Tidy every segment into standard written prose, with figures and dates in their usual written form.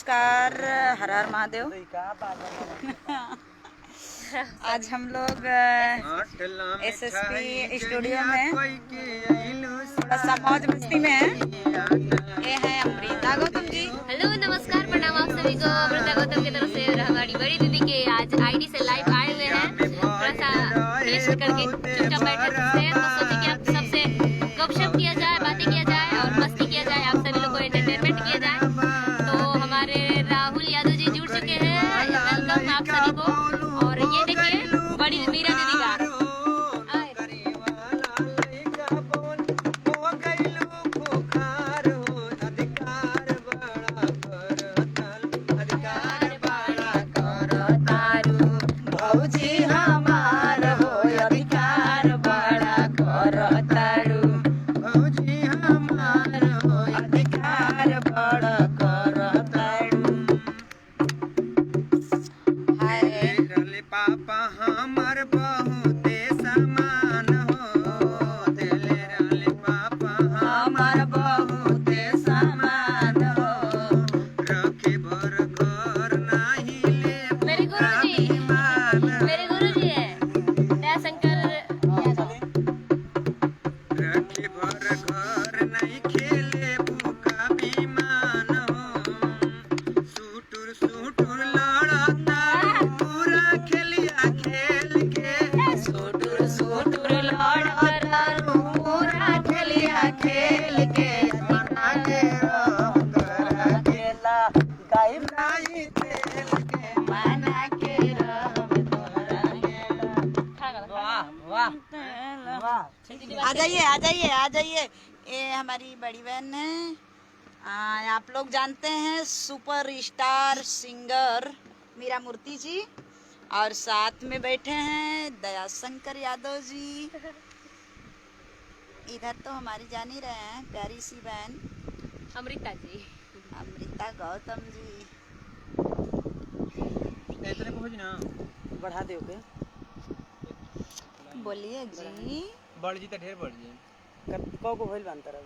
नमस्कार, हर हर महादेव। आज हम लोग एसएसपी स्टूडियो में थोड़ा सा मौज मस्ती में है। ये है अमृता गौतम जी। हेलो नमस्कार, प्रणाम आप सभी को। अमृता गौतम की तरफ से हमारी बड़ी दीदी के आज आईडी से लाइव आए हुए हैं। थोड़ा सा टेस्ट करके चुपचाप बैठे थे तो सोचे कि आप सबसे गपशप किया जाए, बातें किया जाए और मस्ती किया जाए, आप सभी लोग को एंटरटेनमेंट किया जाए। तो हमारे राहुल यादव जी जुड़ चुके हैं। वेलकम आप सभी को। और ये देखिए बड़ी मीरा दीदी का पापा हमर बहुते समान हो, दिले रले पापा हमर बहुते समान हो, रखे भर घर नाही ले। मेरे गुरुजी है दयाशंकर यादव। रखे भर घर नहीं खेले भूखा बीमान हो, सुटुर सुटुर लड़ता पूरा खेलिया खेल के, सुटुर सुटुर लड़ता पूरा खेलिया खेल के, मना के राम करा खेला गाय नाही तेल के, मना के राम तोरा खेला। वाह वाह वाह। आ जाइए। ये हमारी बड़ी बहन है। आप लोग जानते हैं सुपर स्टार सिंगर मीरा मूर्ति जी, और साथ में बैठे हैं दयाशंकर यादव जी। इधर तो हमारी जान ही रहे हैं प्यारी सी बहन अमृता जी, अमृता गौतम जी। इतने पहुंच ना बढ़ा दे के बोलिए जी। बढ़ जी त ढेर बढ़ जी। को भइल बा अंतर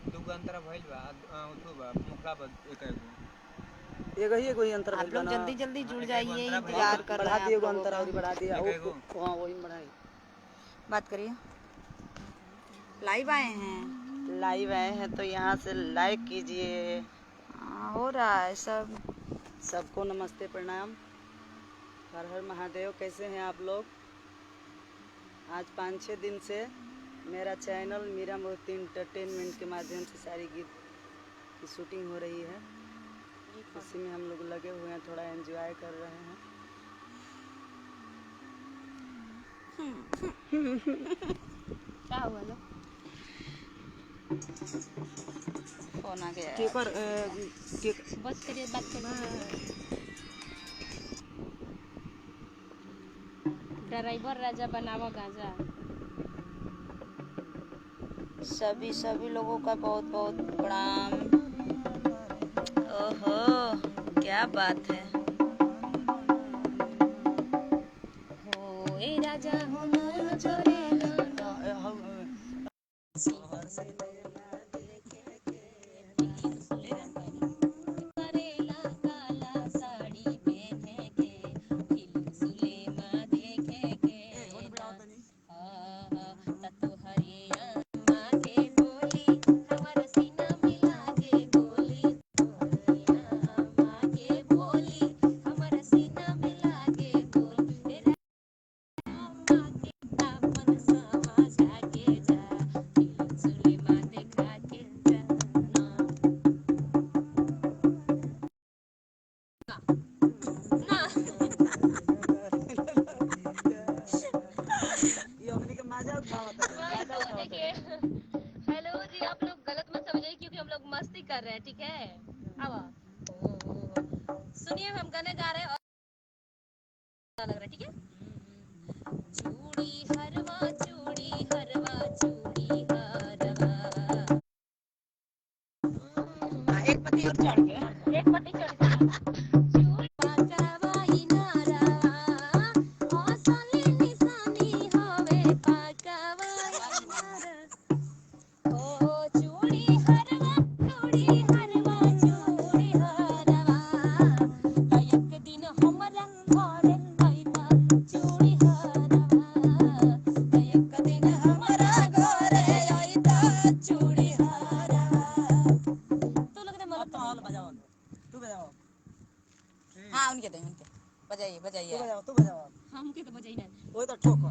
दू गो अंतरा भइल बा, उठो बा मुखा बा एक एगो ही अंतर आप भइल बा लोग ना। जल्दी जल्दी जुड़ जाइए, बढ़ा इंतजार कर रहे बढ़ा हैं दिए आप एगो लोगों अंतर का। और बढ़ा दिया एगो। हां वही बढ़ाई। बात करिए। लाइव आए हैं। लाइव आए हैं तो यहाँ से लाइक कीजिए। हो रहा है सब। सबको नमस्ते प्रणाम, हर हर महादेव। कैसे हैं आप लोग? आज 5-6 दिन से मेरा चैनल मीरा मूर्ति एंटरटेनमेंट के माध्यम से सारी गीत की शूटिंग हो रही है। उसी में हम लोग लगे हुए हैं, थोड़ा एंजॉय कर रहे हैं। क्या हुआ ना? फोन आ गया। बस करिए, बात करिए। ड्राइवर राजा बनावा गांजा। सभी लोगों का बहुत बहुत प्रणाम। ओहो क्या बात है। हो ए राजा हो ना छोरे हेलो जी, आप लोग गलत मत समझिए क्योंकि हम लोग मस्ती कर रहे हैं, ठीक है? अब सुनिए, हम गाने गा रहे हैं और लग रहा है, ठीक है? चूड़ी हरवा चूड़ी हरवा चूड़ी हरवा। एक पत्ती और चढ़ के। एक पत्ती चढ़ के चूड़ी पाकवाई नारवा, औसले निशानी होवे पाकवाई नारवा। ओ चूड़ी हरवा चूड़ी हरवा चूड़ी हरवा। हमरा घरे अइता चूड़ी हारा। तू लोग ने अब मतलब तो हॉल बजाओ, तू बजाओ, हाँ उनके दे उनके बजाइए तू बजाइए। बजाओ, तू बजाओ, हम के तो बजाई ना। वही तो ठोको,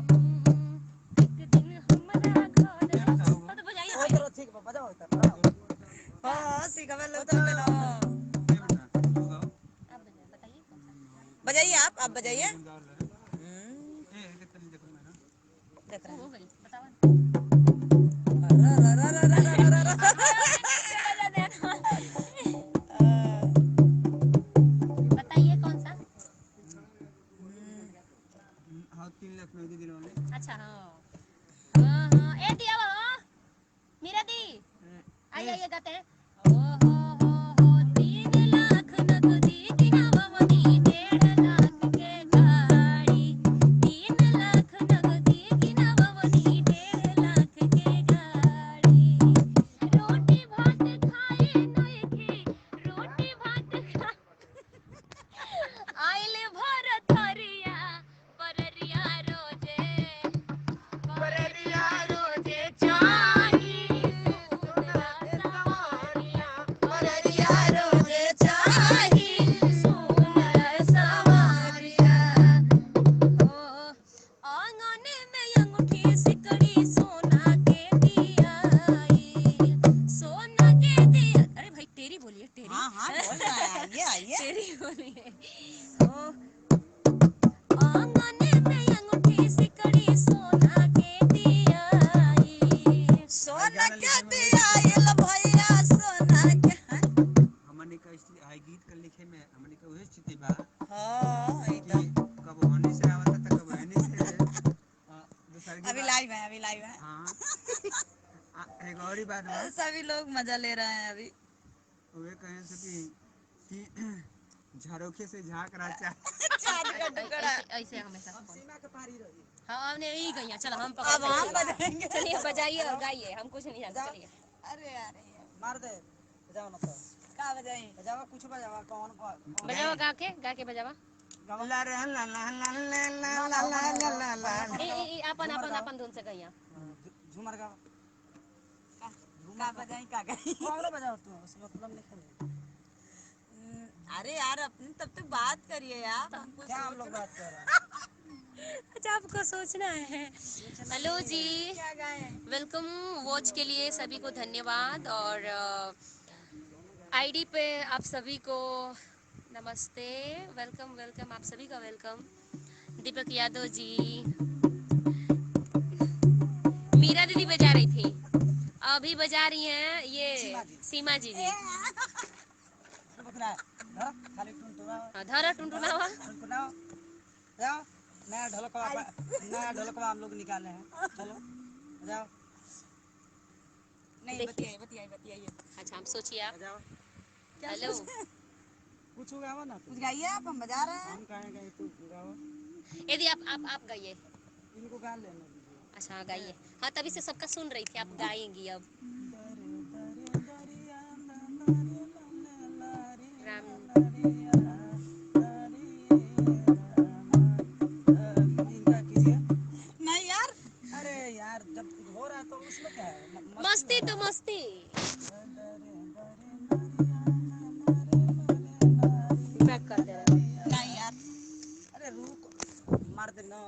एक दिन हमरा घर हाँ तो बजाइए वही पहले। तो ठीक है, बजाओ इधर। हाँ सिखावे लोग तो ना। आप बताइए कौन सा? बजाइए आप बजाइए। देख रहे हो हैं। गई बताओ। बताइए कौन सा? हाँ 3 लाख में दिल वाले अच्छा हाँ हाँ हाँ ए दिया वो मीरा दी आइए आइए गाते हैं। ओ हो 3 लाख नगदी गिनावा मनी 1.5 लाख के गाड़ी 3 लाख नगदी गिनावा मनी 1.5 लाख के गाड़ी रोटी भात खाए नइखे रोटी भात खा आइले भर थरिया पररिया रोजे चाही सुनरा सवारिया पररिया रोजे चाही सुनर सवारिया। आंगन में अंगूठी सिकड़ी सोना के दियाई सोना के दिया अरे भाई तेरी बोलिए तेरी हाँ हाँ बोल रहे हैं आइए आइए। तेरी बोलिए ओ आंगन में अंगूठी सिकड़ी सोना के दियाई सोना के दियाइल भैया सोना के। हमने का हाई गीत का लिखे में हमने का वही स्थिति बा हाँ कि कब होने से आवता था कब होने से दूसरी अभी लाइव है अभी लाइव है। हाँ एक और ही बात बा सभी लोग मजा ले रहे हैं अभी। वे कहें से कि झारोखे से झाँक राचा चांद का टुकड़ा। ऐसे हमेशा सीमा के पारी रही, हाँ हमने यही गई चलो हम अब हम बजाएंगे। चलिए बजाइए और गाइए हम कुछ नहीं जानते चलिए अरे अरे मार दे, बजाओ ना तो, का बजाएं। बजाओ कुछ बजाओ, कौन बजावा गा के बजावा ला ला ला ला ला ला ला ला ला ला ए अपन अपन अपन धुन से गइया झूमर गाओ, का बजाएं का गाएं। कौन बजाओ तू, उसमें मतलब नहीं खेल। अरे यार अपनी तब तक बात करिए यार हमको क्या हम सोच लोग रहा- बात कर रहे हैं? अच्छा आपको सोचना है। हेलो जी क्या गाएं। वेलकम वॉच के लिए सभी को धन्यवाद और आईडी पे आप सभी को नमस्ते वेलकम वेलकम आप सभी का वेलकम। दीपक यादव जी मीरा दीदी बजा रही थी अभी बजा रही हैं ये सीमा जी जी बकरा धर खाली टुनटुना हाँ धरा टुनटुनावा टुनटुना जाओ, नया ढोलकवा हम लोग निकाले हैं, चलो जाओ नहीं देखिए। बतियाइए बतियाइए। अच्छा हम सोचिए आप जाओ, हेलो कुछ गाओ ना तू, कुछ गाइए आप हम बजा रहे हैं। हम कहेंगे तू गाओ, यदि आप गाइए इनको गा लेने दीजिए। अच्छा हाँ गाइए हाँ तभी से सबका सुन रही थी आप गाएंगी अब राम इनका कीजिए। नहीं यार अरे यार जब हो रहा है तो उसमें क्या है, मस्ती तो मस्ती बैक कर दे रहे नहीं यार। अरे रुक मार दे ना,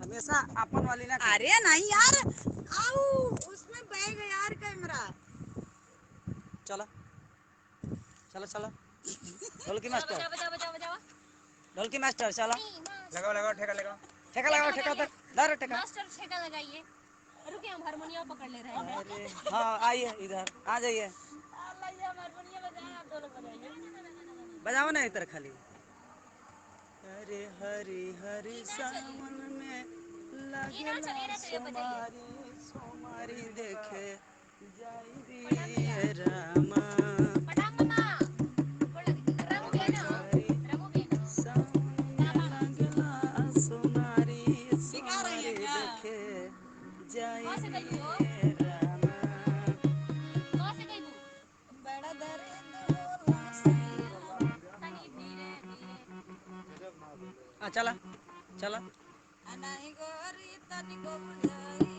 हमेशा अपन वाली ना कर। अरे नहीं यार आओ उसमें बह गया यार कैमरा। चलो चलो चलो ढोलकी बजाओ मास्टर, बजाओ बजाओ बजाओ ढोलकी मास्टर चलो, लगाओ लगाओ ठेका लगाओ ठेका लगाओ, ठेका उधर धर ठेका। मास्टर ठेका लगाइए रुके हम हारमोनियम पकड़ ले रहे हैं अरे हाँ आइए इधर आ जाइए, हारमोनियम बजाए आप दोनों बजाइए बजाओ ना इधर खाली। अरे हरी हरी सावन में लगला सोमारी सोमारी देखे जाई रे रामा, प्रणाम मामा रंग बेनो रंगो बेनो सावन में लगला सोमारी सोमारी देखे जाई कौन से गई हो रे रामा। कौन से गई तू बड़ा दर्द होला सैया। तनी धीरे धीरे चला चला नहीं गोरी तनिको बुझाई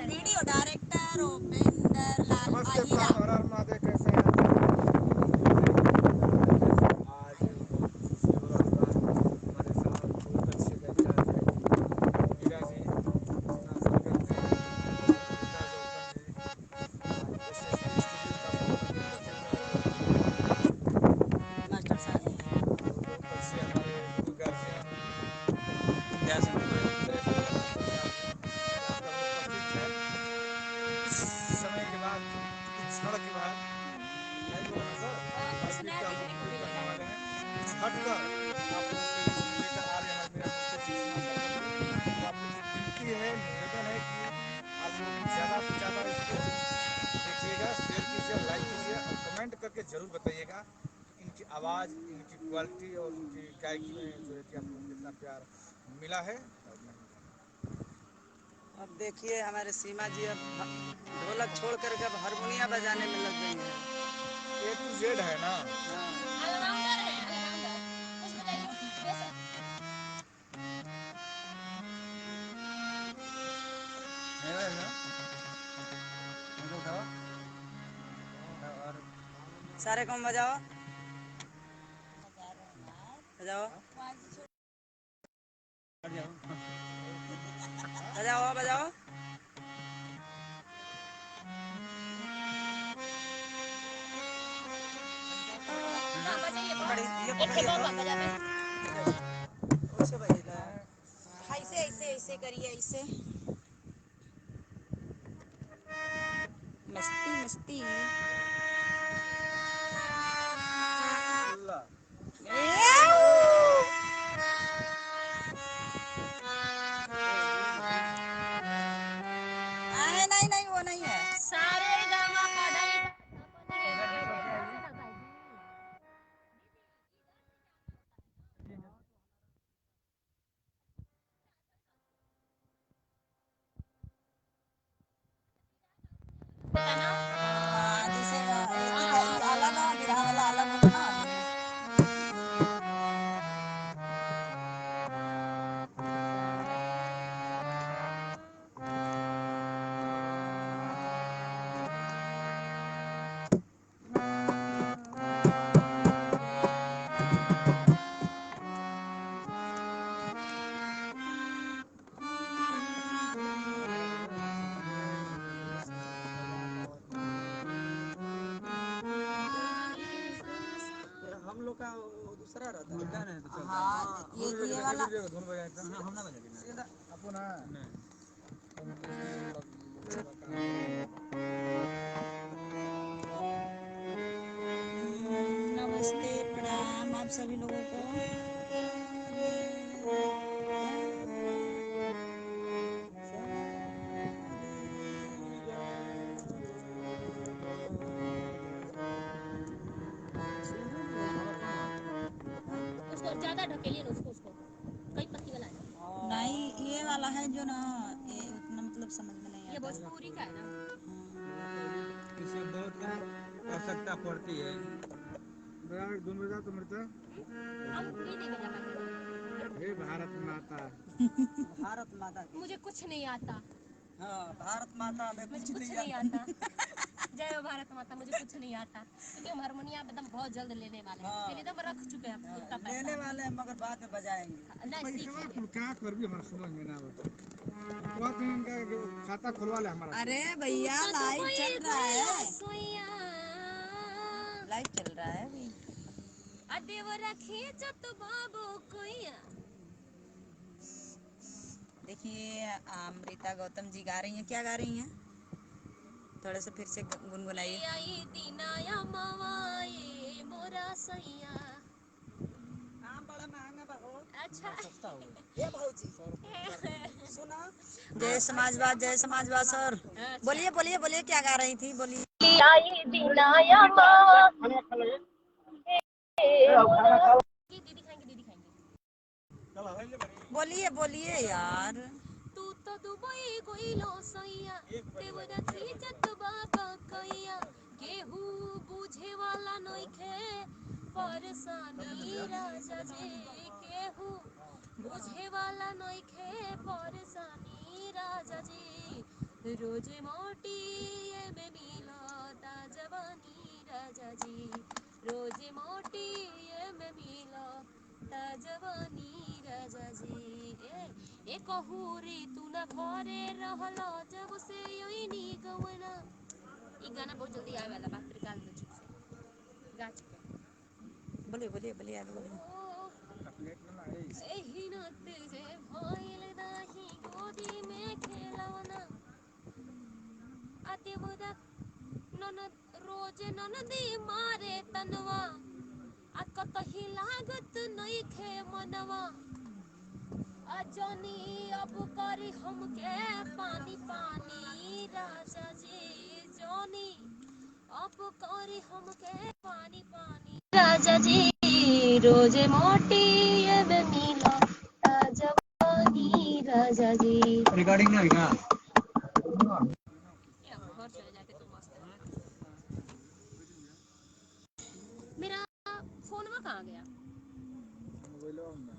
वीडियो डायरेक्टर उपेंद्र लाल नमस्ते आहिरा। हर हर महादेव, कैसे हैं आप? आज बहुत खुशी हो रहा था हमारे साथ बहुत अच्छे बैंकर थे मीरा जी, अपना संगत थे अमृता गौतम जी। आज SSB स्टूडियो का फोटो मास्टर साहब बहुत अच्छे हमारे गुरु गार्जियन समय के बाद, कुछ क्षण के बाद नहीं बोला ना सर, कुछ नया देखने को मिलेगा। करने वाले हैं। कुछ हटकर आप लोग को इसमें लेकर आ रहे हैं मेरा मूर्ति जी सिन्हा संगम जी। तो आप लोग से विनती है, निवेदन है कि आप लोग ज़्यादा से ज़्यादा इसको देखिएगा, शेयर कीजिए, लाइक कीजिए और कमेंट करके ज़रूर बताइएगा कि इनकी आवाज़, इनकी क्वालिटी और इनकी गायकी में जो है कि आप लोग को कितना प्यार मिला है और नहीं। अब देखिए हमारे सीमा जी अब ढोलक छोड़ करके अब हारमोनिया बजाने में लग गई हैं। A to Z है ना। हाँ। ऑलराउंडर है, ऑलराउंडर। कुछ बताइए, बेशक। है ना मुझे उठाओ और सारे कम बजाओ बजाओ हट जाओ। बजाओ बजाओ। हाँ, बजाइए। पकड़ी ये एक पकड़िए बार तो बजा दे। वैसे बजेगा। ऐसे ऐसे ऐसे करिए, ऐसे मस्ती मस्ती। अल्लाह नहीं नहीं, वो नहीं है। सारे गामा पढ़ाई। जैसे अलग है, बिरहा वाला अलग होगा ना। हम लोग का वो दूसरा रहता है। उल्टा नहीं तो चलता हाँ, ये वाला धुन बजाता है। हम ना बजा सीधा आपको ना नहीं नमस्ते, प्रणाम आप सभी लोगों को। उसको ज्यादा ढकेलिए ना, उसको कई पत्ती वाला है। नहीं, ये वाला है जो ना, ये उतना मतलब समझ में नहीं ये आता। भोजपुरी का है ना। इसे बहुत कम आवश्यकता पड़ती है। धुन बजा तो मृता हम फ्री नहीं बजा पाएंगे। हे भारत माता। भारत माता की। मुझे कुछ नहीं आता। हाँ भारत माता में मुझे कुछ कुछ नहीं नहीं आता। आता। जय हो भारत माता। मुझे कुछ नहीं आता क्योंकि हम हारमोनियम एकदम बहुत जल्द लेने वाले हैं। हाँ। पहले एकदम रख चुके हैं उसका लेने पैसा। वाले हैं मगर बाद में बजाएंगे। नहीं, सीख लीजिए। क्या कर भी हमारा समझ में ना आवता। वो तो इनका खाता खुलवा ले हमारा। अरे भैया, लाइव चल रहा है, लाइव चल रहा है अभी। अदेवरा खींचत बाबू कोइया। देखिए अमृता गौतम जी गा रही हैं। क्या गा रही हैं? थोड़ा सा फिर से गुनगुनाइए। आई दीनाया मवाए मोरा सैया। आम बड़ा महंगा बा हो। अच्छा। सस्ता हो गया। ये भौजी सुना जय समाजवाद, जय समाजवाद सर। बोलिए बोलिए बोलिए, क्या गा रही थी, बोलिए। आई दीनाया मवा। दीदी खाएंगे, दीदी खाएंगे। बोलिए बोलिए यार। तू तो दुबई गइलो सैया। देवरा खींचत बाबा कइया। गेहूं बुझे वाला नइखे परेशानी राजा जी। गेहूं बुझे वाला नइखे परेशानी राजा जी। रोजे मोटी ये में मिलो ता जवानी राजा जी रोजे मोटी ये में मिलो ता जवानी राजा जी ए कहूरी तू ना घरे रहलो जब से यूं नी गवना ये गाना बहुत जल्दी आए वाला बात निकाल दो चुप से गा चुके बोलिए बोलिए बोलिए आगे बोलिए। प्लेट में लाए एही नाते जे भइल दाही गोदी में खेलवना आते बुदा ननद रोजे ननदी मारे तनवा आ कतही लागत नइखे मनवा अजनी अब करी हमके पानी पानी राजा जी जोनी अब करी हमके पानी पानी राजा जी रोजे मोटी ये में मिला जवानी राजा जी रिकॉर्डिंग नहीं होगा। घर चले जाते तो मस्त है। मेरा फोन में कहाँ गया मोबाइल में